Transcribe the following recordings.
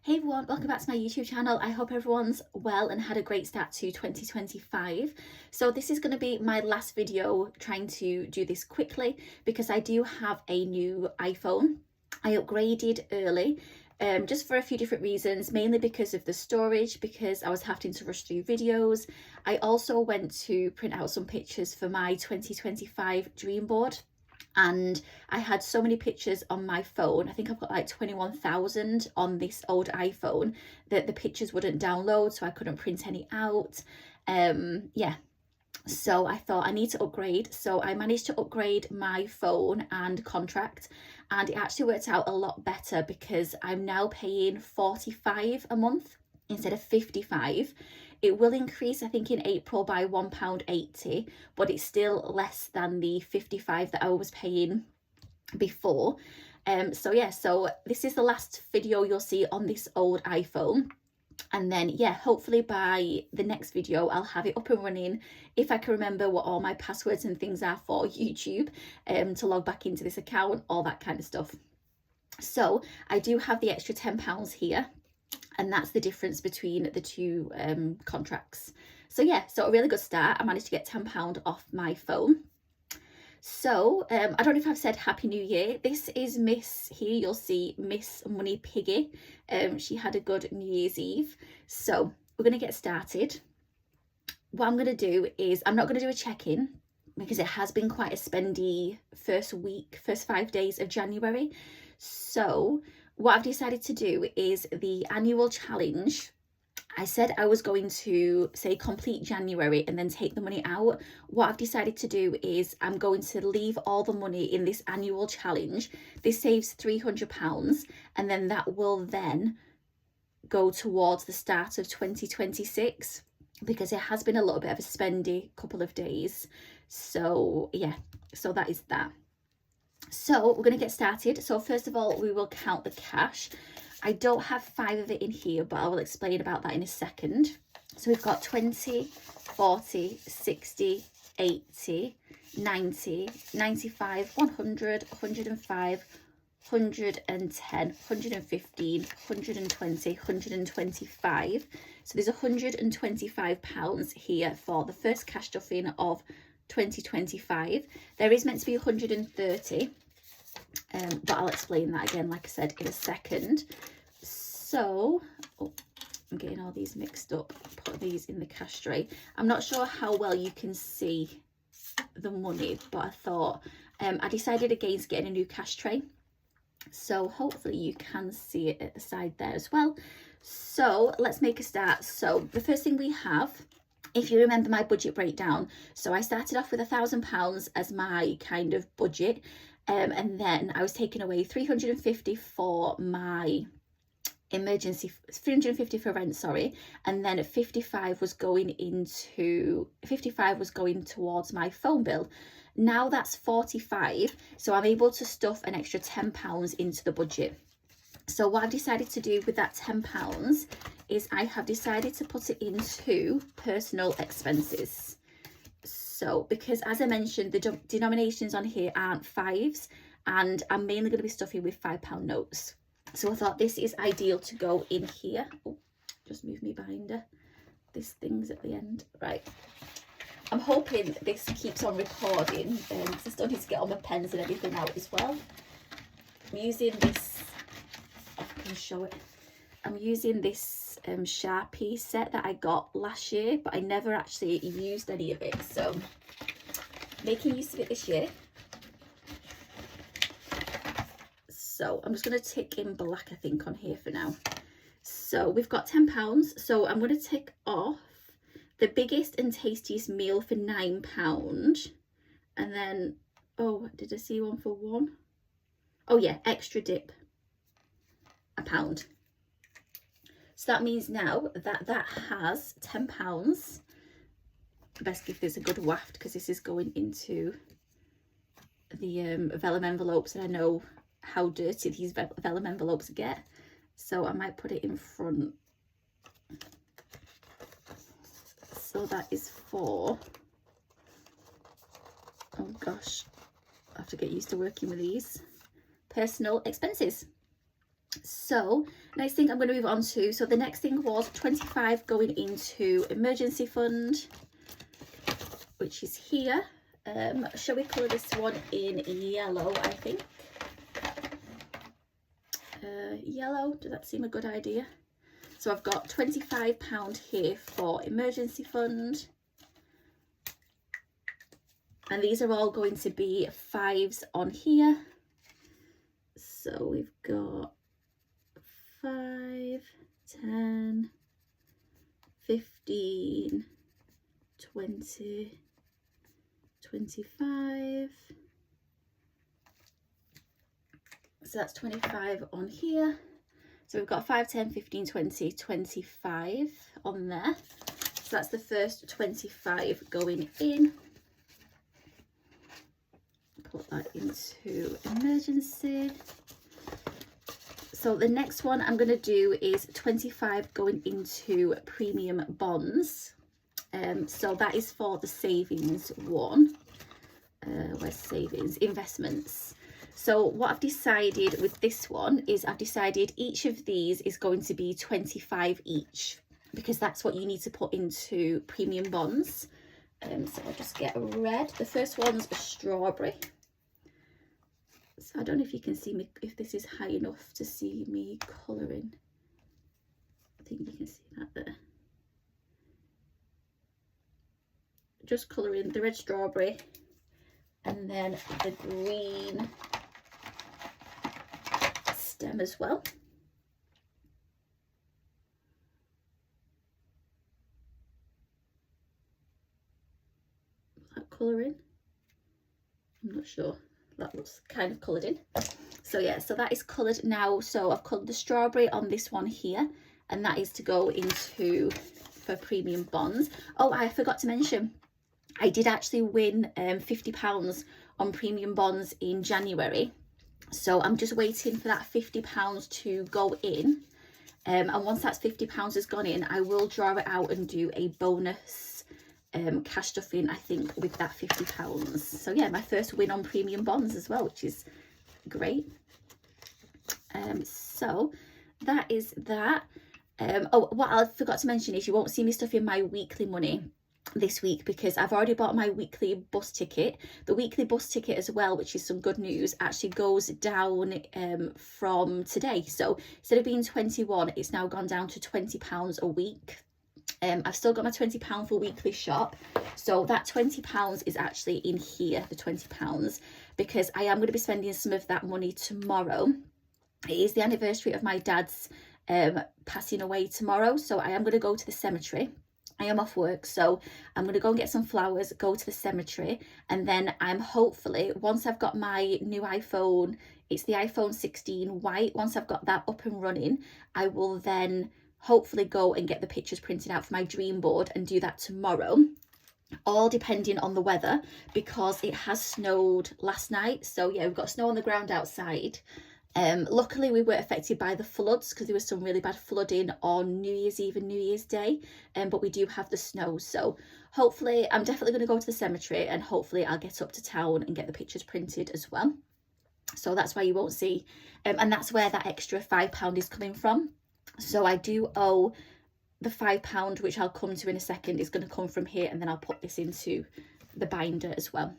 Hey everyone, welcome back to my YouTube channel. I hope everyone's well and had a great start to 2025. So this is going to be my last video trying to do this quickly because I do have a new iPhone. I upgraded early just for a few different reasons, mainly because of the storage, because I was having to rush through videos. I also went to print out some pictures for my 2025 dream board. And I had so many pictures on my phone. I think I've got like 21,000 on this old iPhone that the pictures wouldn't download, so I couldn't print any out. Yeah, so I thought I need to upgrade. So I managed to upgrade my phone and contract, and it actually worked out a lot better because I'm now paying 45 a month instead of 55. It will increase, I think, in April by £1.80, but it's still less than the 55 that I was paying before. So yeah, so this is the last video you'll see on this old iPhone. And then yeah, hopefully by the next video I'll have it up and running, if I can remember what all my passwords and things are for YouTube, to log back into this account, all that kind of stuff. So I do have the extra £10 here, and that's the difference between the two contracts. So yeah, so a really good start. I managed to get £10 off my phone. So I don't know if I've said Happy New Year. This is Miss, here you'll see Miss Money Piggy. She had a good New Year's Eve. So we're going to get started. What I'm going to do is, I'm not going to do a check-in because it has been quite a spendy first 5 days of January. So what I've decided to do is the annual challenge. I said I was going to say complete January and then take the money out. What I've decided to do is I'm going to leave all the money in this annual challenge. This saves £300, and then that will then go towards the start of 2026 because it has been a little bit of a spendy couple of days. So yeah, so that is that. So we're going to get started. So first of all, we will count the cash. I don't have 5 of it in here, but I will explain about that in a second. So we've got 20, 40, 60, 80, 90, 95, 100, 105, 110, 115, 120, 125. So there's £125 here for the first cash stuffing of 2025. There is meant to be 130, but I'll explain that again, like I said, in a second. So I'm getting all these mixed up. Put these in the cash tray. I'm not sure how well you can see the money, but I thought I decided against getting a new cash tray, so hopefully you can see it at the side there as well. So let's make a start. So the first thing we have, if you remember my budget breakdown, so I started off with £1,000 as my kind of budget, and then I was taking away 350 for my emergency, 350 for rent, sorry, and then 55 was going towards my phone bill. Now that's 45, so I'm able to stuff an extra £10 into the budget. So what I've decided to do with that £10 is I have decided to put it into personal expenses. So because, as I mentioned, the denominations on here aren't fives, and I'm mainly going to be stuffing with £5 notes. So I thought this is ideal to go in here. Oh, just move me binder. This thing's at the end. Right. I'm hoping this keeps on recording, because I still need to get all my pens and everything out as well. I'm using this, I can show it. I'm using this Sharpie set that I got last year, but I never actually used any of it. So making use of it this year. So I'm just going to tick in black, I think, on here for now. So we've got £10. So I'm going to tick off the biggest and tastiest meal for £9. And then, oh, did I see one for £1? Oh yeah, extra dip, £1. So that means now that that has £10. Best give this a good waft because this is going into the vellum envelopes, and I know how dirty these vellum envelopes get, so I might put it in front. So that is for, oh gosh, I have to get used to working with these, personal expenses. So next thing I'm going to move on to, so the next thing was 25 going into emergency fund, which is here. Shall we colour this one in yellow, I think? Yellow, does that seem a good idea? So I've got £25 here for emergency fund. And these are all going to be 5s on here. So we've got 5, 10, 15, 20, 25. So that's 25 on here. So we've got 5, 10, 15, 20, 25 on there. So that's the first 25 going in. Put that into emergency. So the next one I'm going to do is 25 going into premium bonds. So that is for the savings one. Where's savings? Investments. So what I've decided with this one is I've decided each of these is going to be 25 each, because that's what you need to put into premium bonds. So I'll just get a red. The first one's a strawberry. So I don't know if you can see me, if this is high enough to see me colouring. I think you can see that there. Just colouring the red strawberry and then the green stem as well. That colouring, I'm not sure. That looks kind of coloured in. So yeah, so that is coloured now. So I've coloured the strawberry on this one here, and that is to go into for premium bonds. Oh, I forgot to mention, I did actually win £50 on premium bonds in January. So I'm just waiting for that £50 to go in. And once that £50 has gone in, I will draw it out and do a bonus cash stuffing, I think, with that £50. So yeah, my first win on premium bonds as well, which is great. So that is that. Oh, what I forgot to mention is you won't see me stuffing my weekly money this week because I've already bought my weekly bus ticket. The weekly bus ticket as well, which is some good news, actually goes down from today. So instead of being 21, it's now gone down to £20 a week. I've still got my £20 for weekly shop, so that £20 is actually in here, the £20, because I am going to be spending some of that money tomorrow. It is the anniversary of my dad's passing away tomorrow, so I am going to go to the cemetery. I am off work, so I'm going to go and get some flowers, go to the cemetery, and then I'm hopefully, once I've got my new iPhone, it's the iPhone 16 white, once I've got that up and running, I will then hopefully go and get the pictures printed out for my dream board and do that tomorrow, all depending on the weather, because it has snowed last night. So yeah, we've got snow on the ground outside. Luckily we weren't affected by the floods because there was some really bad flooding on New Year's Eve and New Year's Day, but we do have the snow. So hopefully I'm definitely going to go to the cemetery, and hopefully I'll get up to town and get the pictures printed as well. So that's why you won't see, and that's where that extra £5 is coming from. So I do owe the £5, which I'll come to in a second, is going to come from here, and then I'll put this into the binder as well,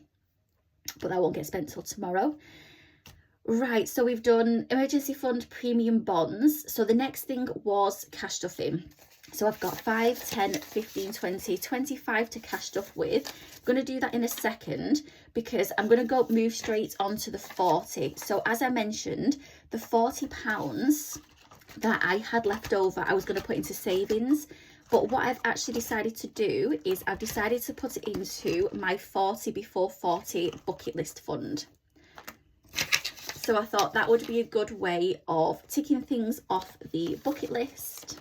but that won't get spent till tomorrow. Right, so we've done emergency fund, premium bonds. So the next thing was cash stuffing. So I've got 5, 10, 15, 20, 25 to cash stuff with. I'm going to do that in a second because I'm going to move straight on to the 40. So as I mentioned, the £40 that I had left over, I was going to put into savings. But what I've actually decided to do is I've decided to put it into my 40 before 40 bucket list fund. So I thought that would be a good way of ticking things off the bucket list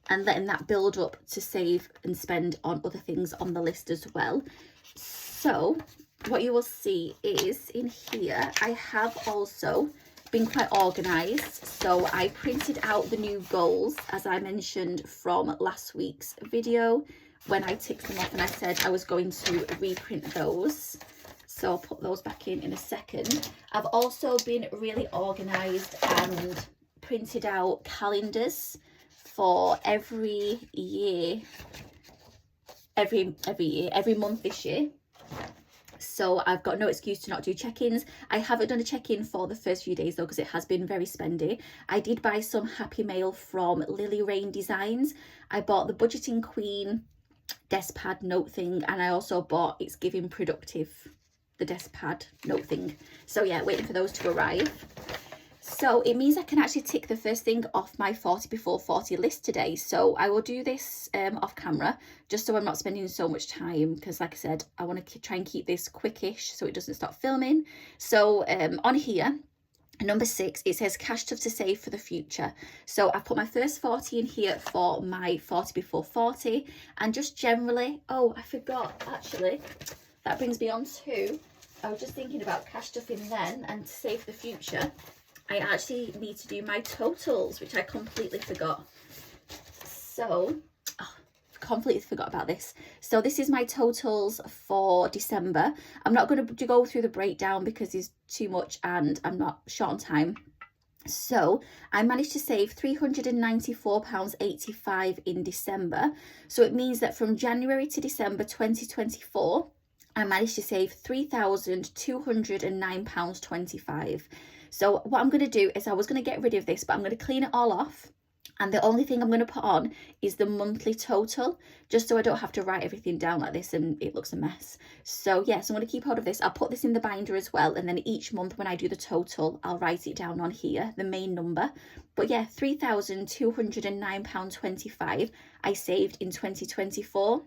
and letting that build up to save and spend on other things on the list as well. So what you will see is in here, I have also been quite organised. So I printed out the new goals, as I mentioned from last week's video, when I ticked them off and I said I was going to reprint those. So I'll put those back in a second. I've also been really organised and printed out calendars for every year, every month this year. So I've got no excuse to not do check-ins. I haven't done a check-in for the first few days though, because it has been very spendy. I did buy some Happy Mail from Lily Rain Designs. I bought the Budgeting Queen desk pad note thing, and I also bought It's Giving Productive, the desk pad note thing. So yeah, waiting for those to arrive. So it means I can actually tick the first thing off my 40 before 40 list today. So I will do this off camera, just so I'm not spending so much time, because like I said, I want to try and keep this quickish so it doesn't stop filming. So on here, number 6, it says cash stuff to save for the future. So I've put my first 40 in here for my 40 before 40, and just generally, oh, I forgot actually, that brings me on to, I was just thinking about cash stuff in then and to save for the future. I actually need to do my totals, which I completely forgot. So, completely forgot about this. So this is my totals for December. I'm not going to go through the breakdown because it's too much and I'm not short on time. So I managed to save £394.85 in December. So it means that from January to December 2024, I managed to save £3,209.25. So what I'm going to do is I was going to get rid of this, but I'm going to clean it all off. And the only thing I'm going to put on is the monthly total, just so I don't have to write everything down like this and it looks a mess. So yes, I'm going to keep hold of this. I'll put this in the binder as well. And then each month when I do the total, I'll write it down on here, the main number. But yeah, £3,209.25 I saved in 2024.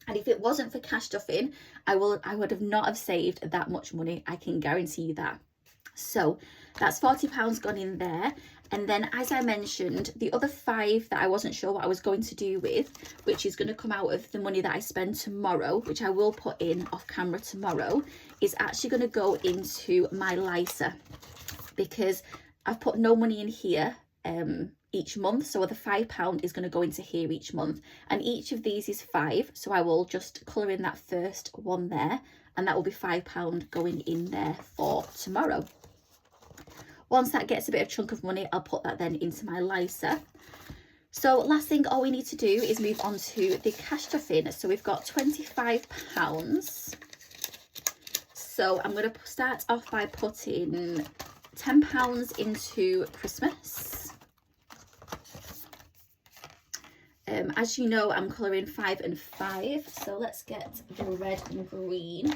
And if it wasn't for cash stuffing, I would have not have saved that much money. I can guarantee you that. So that's £40 gone in there. And then, as I mentioned, the other 5 that I wasn't sure what I was going to do with, which is going to come out of the money that I spend tomorrow, which I will put in off camera tomorrow, is actually going to go into my LISA, because I've put no money in here each month. So the £5 is going to go into here each month, and each of these is 5. So I will just colour in that first one there, and that will be £5 going in there for tomorrow. Once that gets a bit of chunk of money, I'll put that then into my LISA. So last thing, all we need to do is move on to the cash stuffing. So we've got £25. So I'm going to start off by putting £10 into Christmas. As you know, I'm colouring 5 and 5. So let's get the red and green.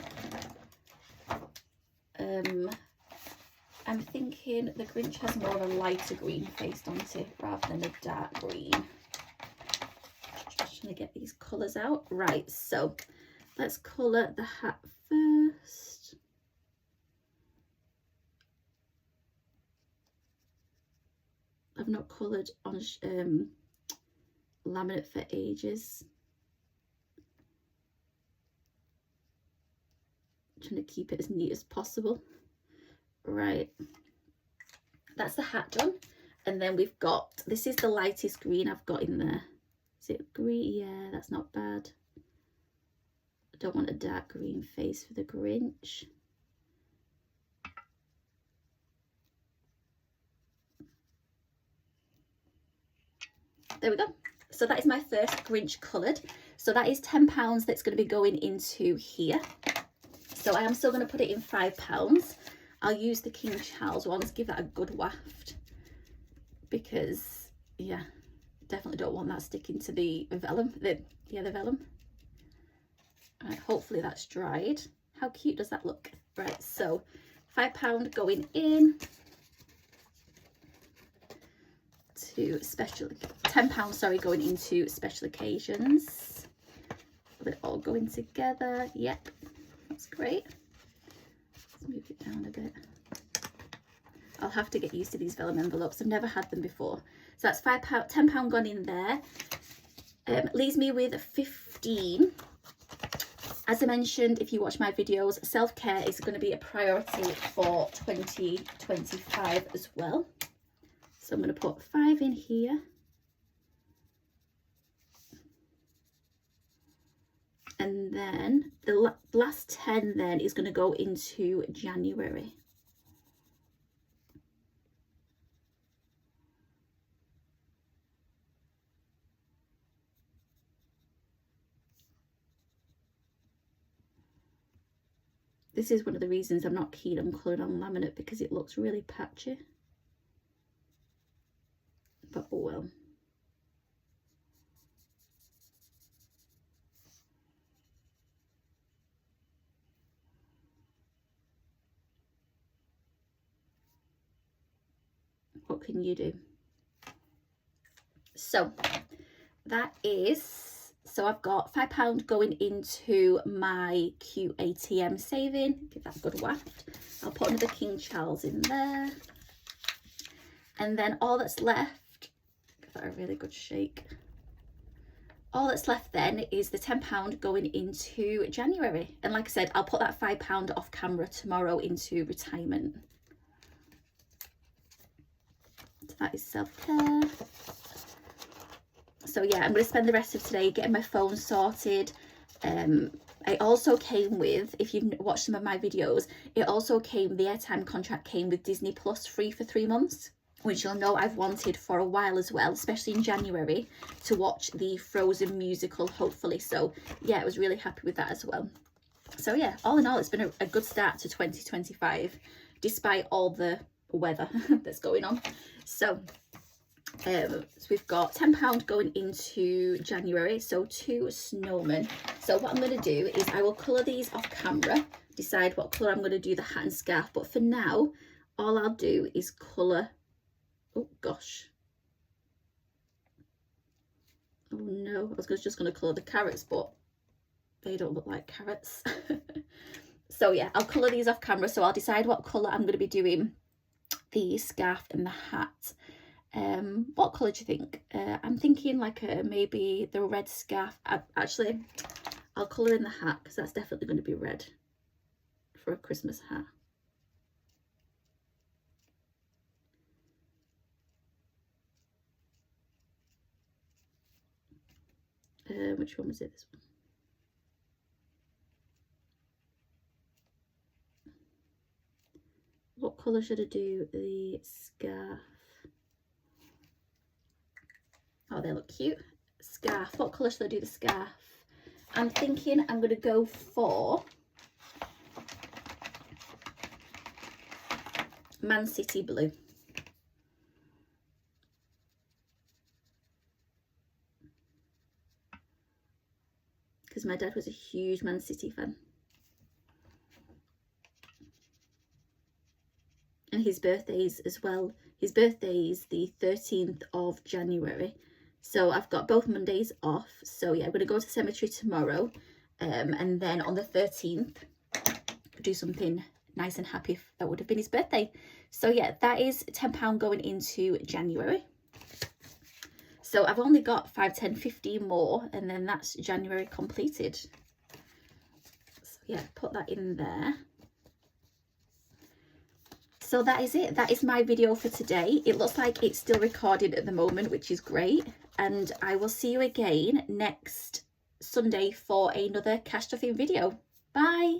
I'm thinking the Grinch has more of a lighter green faced onto it rather than a dark green. Just trying to get these colours out. Right, so let's colour the hat first. I've not coloured on laminate for ages. I'm trying to keep it as neat as possible. Right, that's the hat done. And then we've got, this is the lightest green I've got in there. Is it green? Yeah, that's not bad. I don't want a dark green face for the Grinch. There we go. So that is my first Grinch coloured. So that is £10 that's going to be going into here. So I am still going to put it in £5. I'll use the King Charles ones, give that a good waft, because yeah, definitely don't want that sticking to the vellum, the vellum. Right, hopefully that's dried. How cute does that look? Right, so £5 going in to special, £10, sorry, going into special occasions. Will it all going together? Yep, that's great. Move it down a bit. I'll have to get used to these vellum envelopes. I've never had them before. So that's £10 gone in there. Leaves me with 15. As I mentioned, if you watch my videos, self-care is going to be a priority for 2025 as well. So I'm going to put 5 in here. And then the last 10 then is going to go into January. This is one of the reasons I'm not keen on colouring on laminate, because it looks really patchy. But oh well. What can you do? So that is, so I've got £5 going into my QATM saving. Give that a good waft. I'll put another King Charles in there. And then all that's left, give that a really good shake. All that's left then is the £10 going into January. And like I said, I'll put that £5 off camera tomorrow into retirement. So that is self-care. So yeah, I'm going to spend the rest of today getting my phone sorted. It also came with, if you've watched some of my videos, it also came, the airtime contract came with Disney Plus free for 3 months, which you'll know I've wanted for a while as well, especially in January, to watch the Frozen musical, hopefully. So yeah, I was really happy with that as well. So yeah, all in all, it's been a good start to 2025, despite all the weather that's going on. So we've got £10 going into January, so 2 snowmen. So what I'm going to do is I will colour these off camera, decide what colour I'm going to do the hat and scarf, but for now all I'll do is colour, oh gosh, oh no, I was just going to colour the carrots, but they don't look like carrots. So yeah, I'll colour these off camera, so I'll decide what colour I'm going to be doing the scarf and the hat. What colour do you think? I'm thinking like maybe the red scarf. Actually, I'll colour in the hat, because that's definitely going to be red for a Christmas hat. Which one was it? This one. What colour should I do the scarf? Oh, they look cute. Scarf. What colour should I do the scarf? I'm thinking I'm going to go for Man City blue. Because my dad was a huge Man City fan. And his birthday's as well. His birthday is the 13th of January. So I've got both Mondays off. So yeah, I'm going to go to cemetery tomorrow. And then on the 13th, do something nice and happy. That would have been his birthday. So yeah, that is £10 going into January. So I've only got 5, 10, 15 more. And then that's January completed. So yeah, put that in there. So that is it. That is my video for today. It looks like it's still recorded at the moment, which is great. And I will see you again next Sunday for another cash stuffing video. Bye.